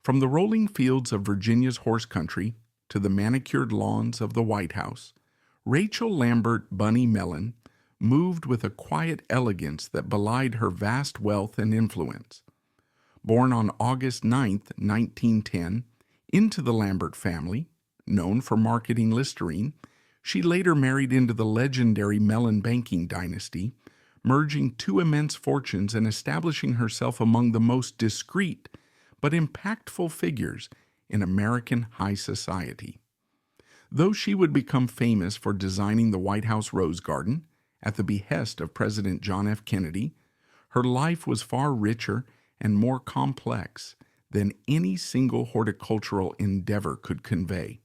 From the rolling fields of Virginia's horse country to the manicured lawns of the White House, Rachel Lambert Bunny Mellon moved with a quiet elegance that belied her vast wealth and influence. Born on August 9, 1910, into the Lambert family, known for marketing Listerine, she later married into the legendary Melon banking dynasty, merging two immense fortunes and establishing herself among the most discreet but impactful figures in American high society. Though she would become famous for designing the White House Rose Garden at the behest of President John F. Kennedy, her life was far richer and more complex than any single horticultural endeavor could convey.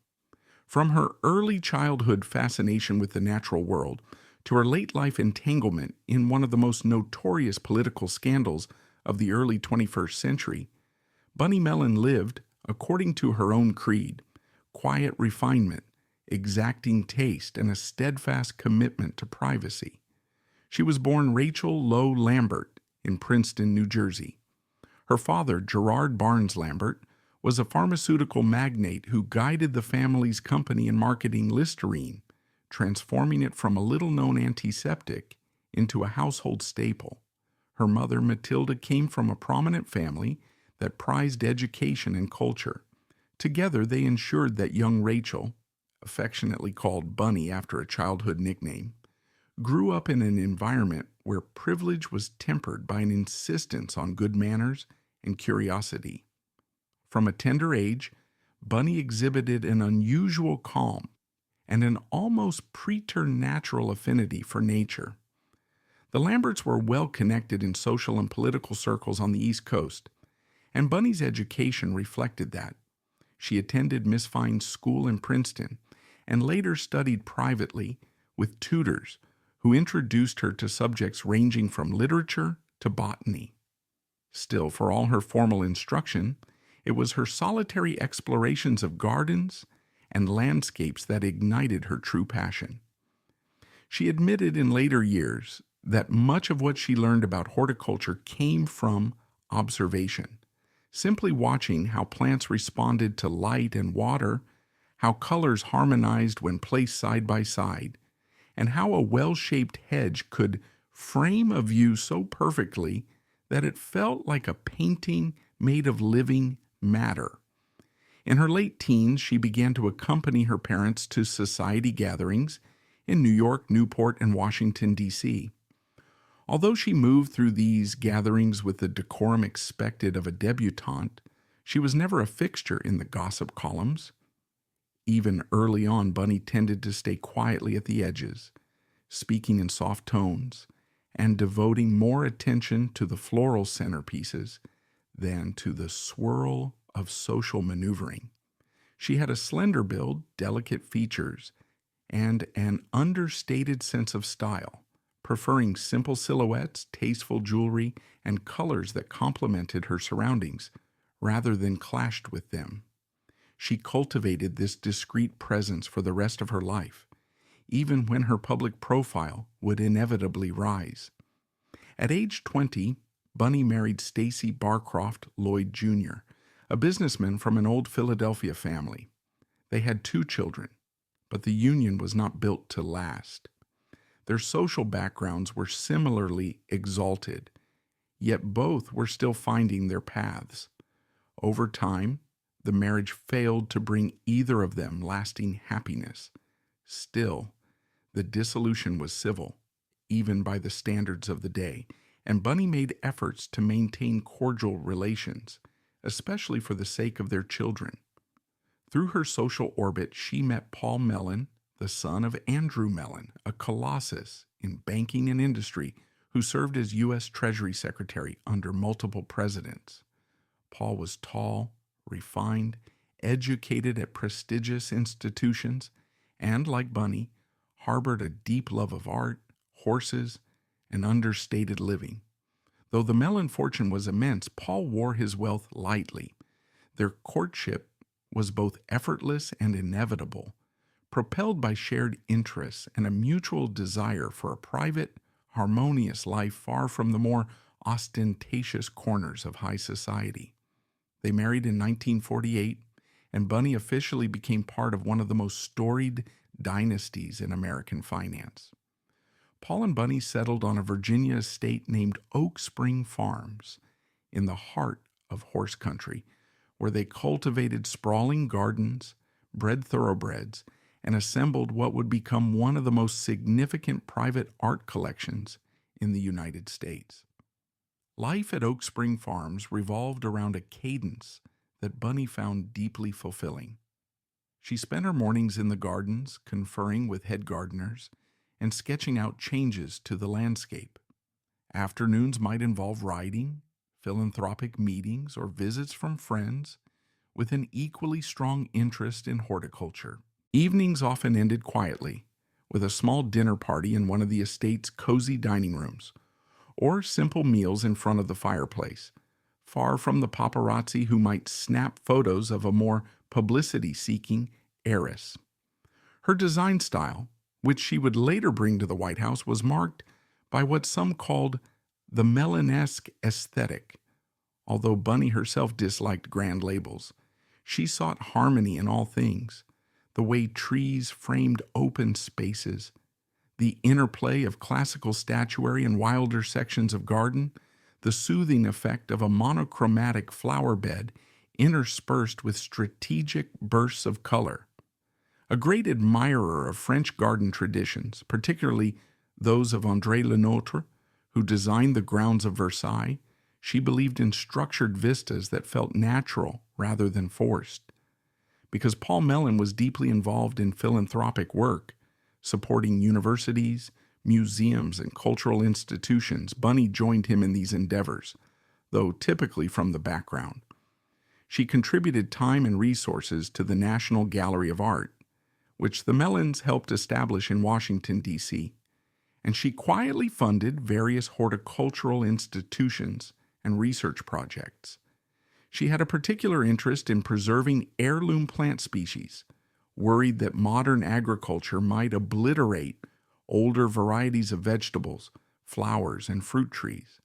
From her early childhood fascination with the natural world to her late life entanglement in one of the most notorious political scandals of the early 21st century, Bunny Mellon lived, according to her own creed, quiet refinement, exacting taste, and a steadfast commitment to privacy. She was born Rachel Lowe Lambert in Princeton, New Jersey. Her father, Gerard Barnes Lambert, was a pharmaceutical magnate who guided the family's company in marketing Listerine, transforming it from a little-known antiseptic into a household staple. Her mother, Matilda, came from a prominent family that prized education and culture. Together, they ensured that young Rachel, affectionately called Bunny after a childhood nickname, grew up in an environment where privilege was tempered by an insistence on good manners and curiosity. From a tender age, Bunny exhibited an unusual calm and an almost preternatural affinity for nature. The Lamberts were well connected in social and political circles on the East Coast, and Bunny's education reflected that. She attended Miss Fine's school in Princeton and later studied privately with tutors who introduced her to subjects ranging from literature to botany. Still, for all her formal instruction, it was her solitary explorations of gardens and landscapes that ignited her true passion. She admitted in later years that much of what she learned about horticulture came from observation, simply watching how plants responded to light and water, how colors harmonized when placed side by side, and how a well-shaped hedge could frame a view so perfectly that it felt like a painting made of living matter. In her late teens, she began to accompany her parents to society gatherings in New York, Newport, and Washington, D.C. Although she moved through these gatherings with the decorum expected of a debutante, she was never a fixture in the gossip columns. Even early on, Bunny tended to stay quietly at the edges, speaking in soft tones and devoting more attention to the floral centerpieces than to the swirl of social maneuvering. She had a slender build, delicate features, and an understated sense of style, preferring simple silhouettes, tasteful jewelry, and colors that complemented her surroundings rather than clashed with them. She cultivated this discreet presence for the rest of her life, even when her public profile would inevitably rise. At age 20, Bunny married Stacy Barcroft Lloyd Jr., a businessman from an old Philadelphia family. They had 2 children, but the union was not built to last. Their social backgrounds were similarly exalted, yet both were still finding their paths. Over time, the marriage failed to bring either of them lasting happiness. Still, the dissolution was civil, even by the standards of the day, and Bunny made efforts to maintain cordial relations, especially for the sake of their children. Through her social orbit, she met Paul Mellon, the son of Andrew Mellon, a colossus in banking and industry who served as U.S. Treasury Secretary under multiple presidents. Paul was tall, refined, educated at prestigious institutions, and, like Bunny, harbored a deep love of art, horses, and understated living. Though the Mellon fortune was immense, Paul wore his wealth lightly. Their courtship was both effortless and inevitable, propelled by shared interests and a mutual desire for a private, harmonious life far from the more ostentatious corners of high society. They married in 1948, and Bunny officially became part of one of the most storied dynasties in American finance. Paul and Bunny settled on a Virginia estate named Oak Spring Farms in the heart of horse country, where they cultivated sprawling gardens, bred thoroughbreds, and assembled what would become one of the most significant private art collections in the United States. Life at Oak Spring Farms revolved around a cadence that Bunny found deeply fulfilling. She spent her mornings in the gardens, conferring with head gardeners and sketching out changes to the landscape. Afternoons might involve writing, philanthropic meetings, or visits from friends with an equally strong interest in horticulture. Evenings often ended quietly, with a small dinner party in one of the estate's cozy dining rooms, or simple meals in front of the fireplace, far from the paparazzi who might snap photos of a more publicity-seeking heiress. Her design style, which she would later bring to the White House, was marked by what some called the Melon-esque aesthetic. Although Bunny herself disliked grand labels, she sought harmony in all things, the way trees framed open spaces, the interplay of classical statuary and wilder sections of garden, the soothing effect of a monochromatic flower bed interspersed with strategic bursts of color. A great admirer of French garden traditions, particularly those of André Le Nôtre, who designed the grounds of Versailles, she believed in structured vistas that felt natural rather than forced. Because Paul Mellon was deeply involved in philanthropic work, supporting universities, museums, and cultural institutions, Bunny joined him in these endeavors, though typically from the background. She contributed time and resources to the National Gallery of Art, which the Mellons helped establish in Washington, D.C., and she quietly funded various horticultural institutions and research projects. She had a particular interest in preserving heirloom plant species, worried that modern agriculture might obliterate older varieties of vegetables, flowers, and fruit trees.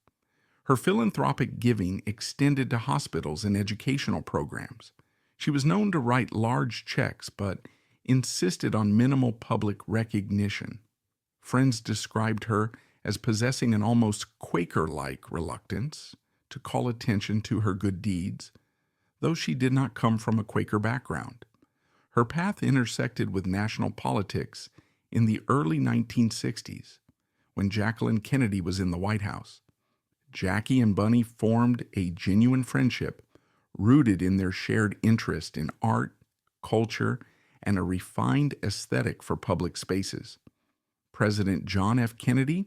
Her philanthropic giving extended to hospitals and educational programs. She was known to write large checks, but insisted on minimal public recognition. Friends described her as possessing an almost Quaker-like reluctance to call attention to her good deeds, though she did not come from a Quaker background. Her path intersected with national politics in the early 1960s, when Jacqueline Kennedy was in the White House. Jackie and Bunny formed a genuine friendship rooted in their shared interest in art, culture, and a refined aesthetic for public spaces. President John F. Kennedy,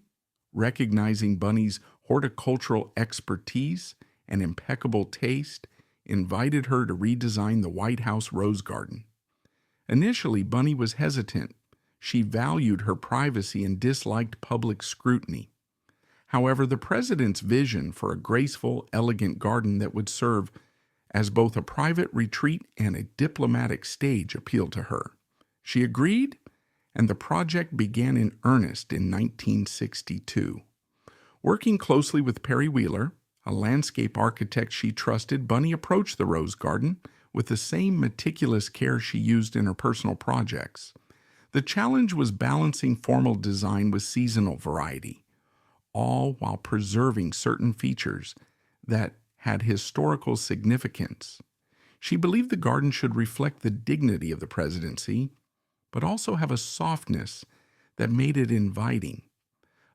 recognizing Bunny's horticultural expertise and impeccable taste, invited her to redesign the White House Rose Garden. Initially, Bunny was hesitant. She valued her privacy and disliked public scrutiny. However, the president's vision for a graceful, elegant garden that would serve as both a private retreat and a diplomatic stage appealed to her. She agreed, and the project began in earnest in 1962. Working closely with Perry Wheeler, a landscape architect she trusted, Bunny approached the rose garden with the same meticulous care she used in her personal projects. The challenge was balancing formal design with seasonal variety, all while preserving certain features that had historical significance. She believed the garden should reflect the dignity of the presidency, but also have a softness that made it inviting,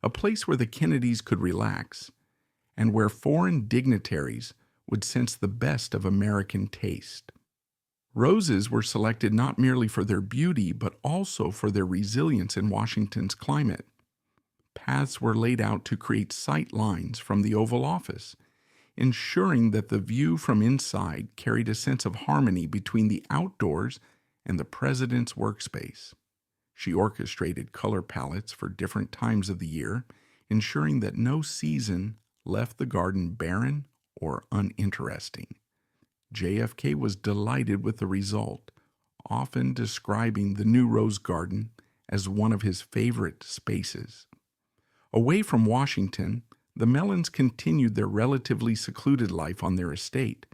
a place where the Kennedys could relax, and where foreign dignitaries would sense the best of American taste. Roses were selected not merely for their beauty, but also for their resilience in Washington's climate. Paths were laid out to create sight lines from the Oval Office, ensuring that the view from inside carried a sense of harmony between the outdoors and the president's workspace. She orchestrated color palettes for different times of the year, ensuring that no season left the garden barren or uninteresting. JFK was delighted with the result, often describing the new rose garden as one of his favorite spaces. Away from Washington, the Mellons continued their relatively secluded life on their estate,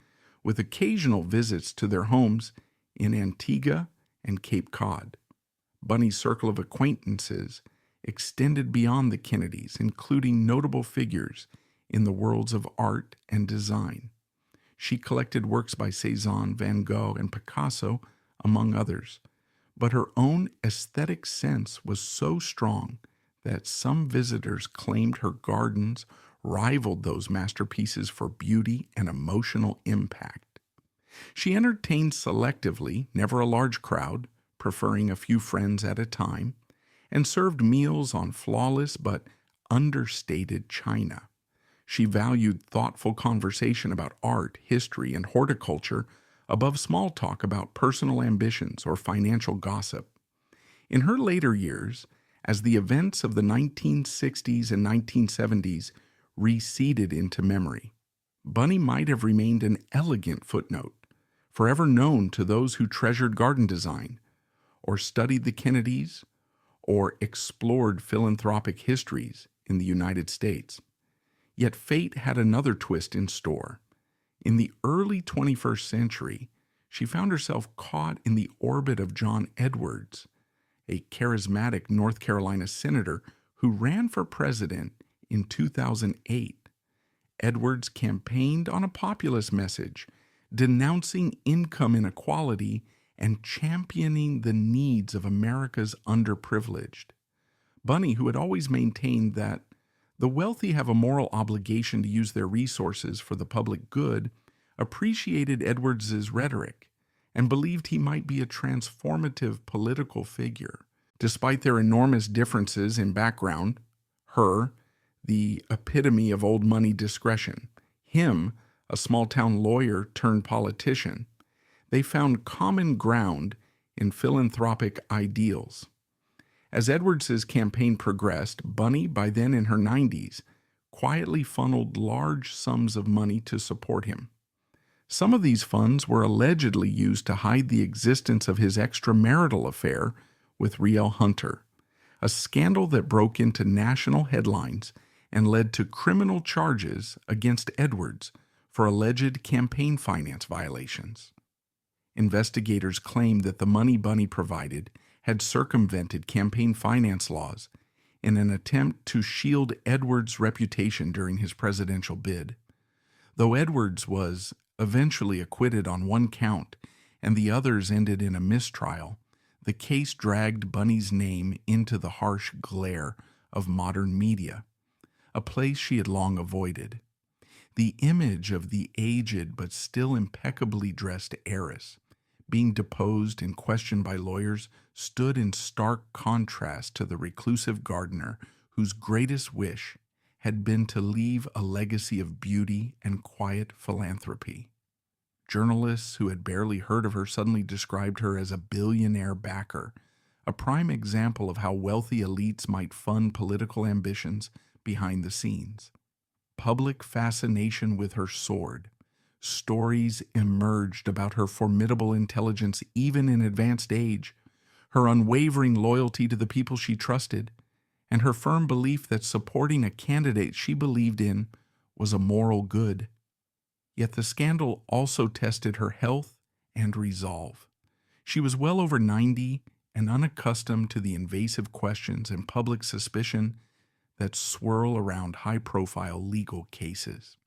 with occasional visits to their homes in Antigua and Cape Cod. Bunny's circle of acquaintances extended beyond the Kennedys, including notable figures in the worlds of art and design. She collected works by Cezanne, Van Gogh, and Picasso, among others, but her own aesthetic sense was so strong that some visitors claimed her gardens rivaled those masterpieces for beauty and emotional impact. She entertained selectively, never a large crowd, preferring a few friends at a time, and served meals on flawless but understated china. She valued thoughtful conversation about art, history, and horticulture above small talk about personal ambitions or financial gossip. In her later years, as the events of the 1960s and 1970s receded into memory, Bunny might have remained an elegant footnote, forever known to those who treasured garden design, or studied the Kennedys, or explored philanthropic histories in the United States. Yet fate had another twist in store. In the early 21st century, she found herself caught in the orbit of John Edwards, a charismatic North Carolina senator who ran for president in 2008. Edwards campaigned on a populist message, denouncing income inequality and championing the needs of America's underprivileged. Bunny, who had always maintained that the wealthy have a moral obligation to use their resources for the public good, appreciated Edwards's rhetoric and believed he might be a transformative political figure. Despite their enormous differences in background, her, the epitome of old money discretion, him, a small-town lawyer turned politician, they found common ground in philanthropic ideals. As Edwards's campaign progressed, Bunny, by then in her 90s, quietly funneled large sums of money to support him. Some of these funds were allegedly used to hide the existence of his extramarital affair with Riel Hunter, a scandal that broke into national headlines and led to criminal charges against Edwards for alleged campaign finance violations. Investigators claimed that the money Bunny provided had circumvented campaign finance laws in an attempt to shield Edwards' reputation during his presidential bid. Though Edwards was eventually acquitted on one count and the others ended in a mistrial, the case dragged Bunny's name into the harsh glare of modern media, a place she had long avoided. The image of the aged but still impeccably dressed heiress, being deposed and questioned by lawyers, stood in stark contrast to the reclusive gardener whose greatest wish had been to leave a legacy of beauty and quiet philanthropy. Journalists who had barely heard of her suddenly described her as a billionaire backer, a prime example of how wealthy elites might fund political ambitions behind the scenes. Public fascination with her soared. Stories emerged about her formidable intelligence even in advanced age, her unwavering loyalty to the people she trusted, and her firm belief that supporting a candidate she believed in was a moral good. Yet the scandal also tested her health and resolve. She was well over 90 and unaccustomed to the invasive questions and public suspicion that swirl around high-profile legal cases.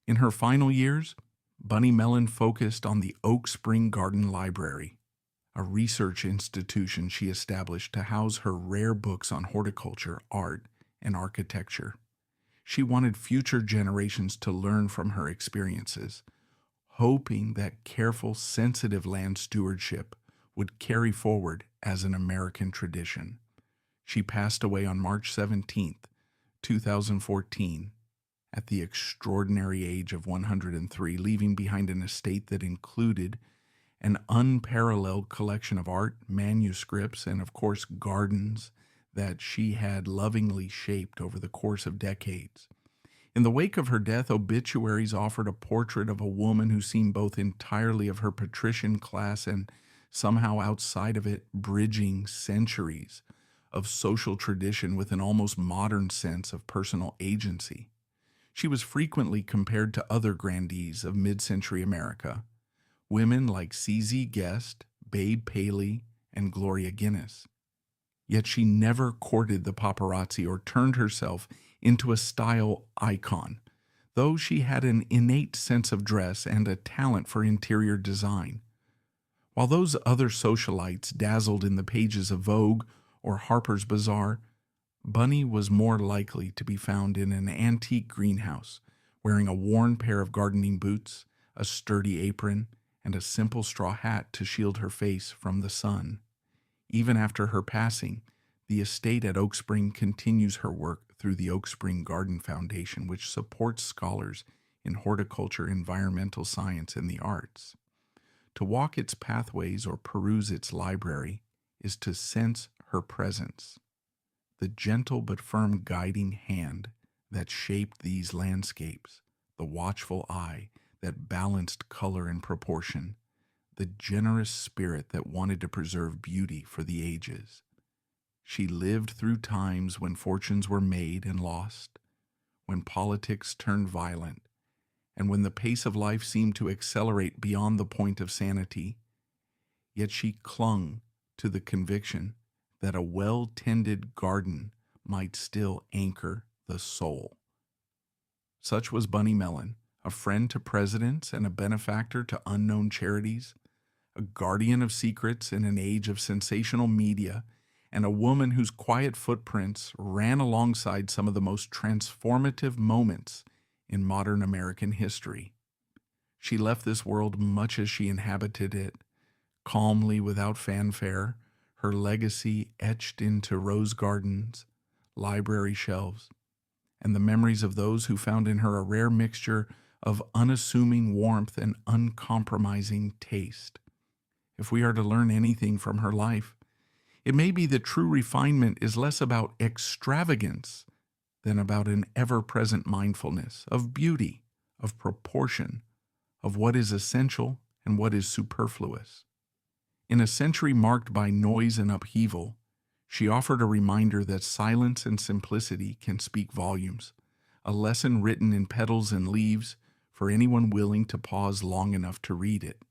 In her final years, Bunny Mellon focused on the Oak Spring Garden Library, a research institution she established to house her rare books on horticulture, art, and architecture. She wanted future generations to learn from her experiences, hoping that careful, sensitive land stewardship would carry forward as an American tradition. She passed away on March 17, 2014, at the extraordinary age of 103, leaving behind an estate that included an unparalleled collection of art, manuscripts, and of course gardens that she had lovingly shaped over the course of decades. In the wake of her death, obituaries offered a portrait of a woman who seemed both entirely of her patrician class and somehow outside of it, bridging centuries of social tradition with an almost modern sense of personal agency. She was frequently compared to other grandees of mid-century America, women like C.Z. Guest, Babe Paley, and Gloria Guinness. Yet she never courted the paparazzi or turned herself into a style icon, though she had an innate sense of dress and a talent for interior design. While those other socialites dazzled in the pages of Vogue or Harper's Bazaar, Bunny was more likely to be found in an antique greenhouse, wearing a worn pair of gardening boots, a sturdy apron, and a simple straw hat to shield her face from the sun. Even after her passing, the estate at Oak Spring continues her work through the Oak Spring Garden Foundation, which supports scholars in horticulture, environmental science, and the arts. To walk its pathways or peruse its library is to sense her presence. The gentle but firm guiding hand that shaped these landscapes, the watchful eye that balanced color and proportion, the generous spirit that wanted to preserve beauty for the ages. She lived through times when fortunes were made and lost, when politics turned violent, and when the pace of life seemed to accelerate beyond the point of sanity. Yet she clung to the conviction that a well-tended garden might still anchor the soul. Such was Bunny Mellon, a friend to presidents and a benefactor to unknown charities, a guardian of secrets in an age of sensational media, and a woman whose quiet footprints ran alongside some of the most transformative moments in modern American history. She left this world much as she inhabited it, calmly without fanfare, her legacy etched into rose gardens, library shelves, and the memories of those who found in her a rare mixture of unassuming warmth and uncompromising taste. If we are to learn anything from her life, it may be that true refinement is less about extravagance than about an ever-present mindfulness of beauty, of proportion, of what is essential and what is superfluous. In a century marked by noise and upheaval, she offered a reminder that silence and simplicity can speak volumes, a lesson written in petals and leaves for anyone willing to pause long enough to read it.